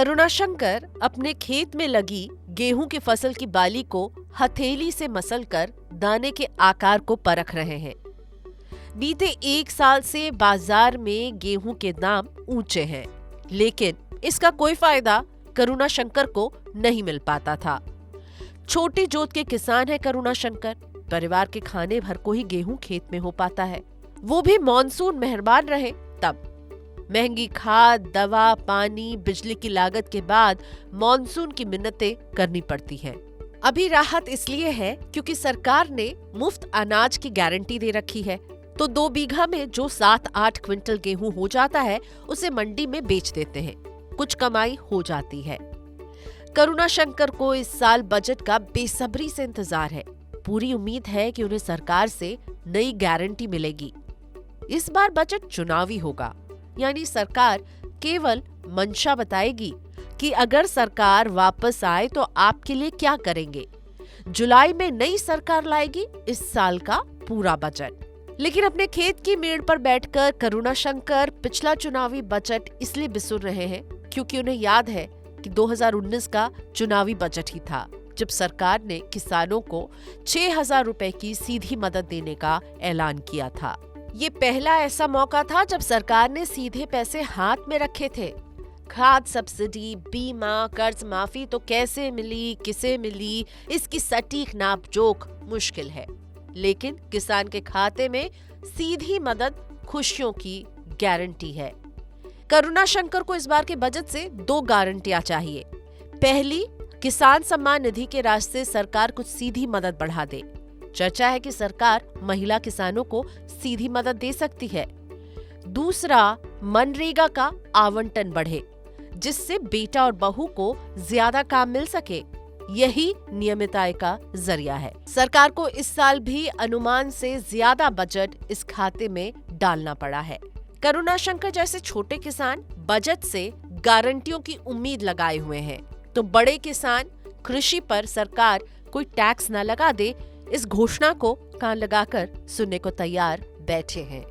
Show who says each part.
Speaker 1: करुणाशंकर अपने खेत में लगी गेहूं की फसल की बाली को हथेली से मसलकर दाने के आकार को परख रहे हैं। बीते 1 साल से बाजार में गेहूं के दाम ऊंचे हैं, लेकिन इसका कोई फायदा करुणाशंकर को नहीं मिल पाता था। छोटी जोत के किसान है करुणाशंकर। परिवार के खाने भर को ही गेहूं खेत में हो पाता है, वो भी मॉनसून मेहरबान रहे तब। महंगी खाद, दवा, पानी, बिजली की लागत के बाद मॉनसून की मिन्नतें करनी पड़ती हैं। अभी राहत इसलिए है क्योंकि सरकार ने मुफ्त अनाज की गारंटी दे रखी है, तो 2 बीघा में जो 7-8 क्विंटल गेहूं हो जाता है उसे मंडी में बेच देते हैं, कुछ कमाई हो जाती है। करुणाशंकर को इस साल बजट का बेसब्री से इंतजार है। पूरी उम्मीद है कि उन्हें सरकार से नई गारंटी मिलेगी। इस बार बजट चुनावी होगा, यानी सरकार केवल मंशा बताएगी कि अगर सरकार वापस आए तो आपके लिए क्या करेंगे। जुलाई में नई सरकार लाएगी इस साल का पूरा बजट। लेकिन अपने खेत की मेड़ पर बैठकर करुणाशंकर पिछला चुनावी बजट इसलिए बिसुर रहे हैं क्योंकि उन्हें याद है कि 2019 का चुनावी बजट ही था जब सरकार ने किसानों को 6,000 रुपए की सीधी मदद देने का ऐलान किया था। ये पहला ऐसा मौका था जब सरकार ने सीधे पैसे हाथ में रखे थे। खाद सब्सिडी, बीमा, कर्ज माफी तो कैसे मिली, किसे मिली, इसकी सटीक नापजोख मुश्किल है, लेकिन किसान के खाते में सीधी मदद खुशियों की गारंटी है। करुणाशंकर को इस बार के बजट से 2 गारंटियां चाहिए। पहली, किसान सम्मान निधि के रास्ते सरकार कुछ सीधी मदद बढ़ा दे। चर्चा है कि सरकार महिला किसानों को सीधी मदद दे सकती है। दूसरा, मनरेगा का आवंटन बढ़े, जिससे बेटा और बहू को ज्यादा काम मिल सके। यही नियमित आय का जरिया है। सरकार को इस साल भी अनुमान से ज्यादा बजट इस खाते में डालना पड़ा है। करुणाशंकर जैसे छोटे किसान बजट से गारंटियों की उम्मीद लगाए हुए हैं, तो बड़े किसान कृषि पर सरकार कोई टैक्स न लगा दे, इस घोषणा को कान लगाकर सुनने को तैयार बैठे हैं।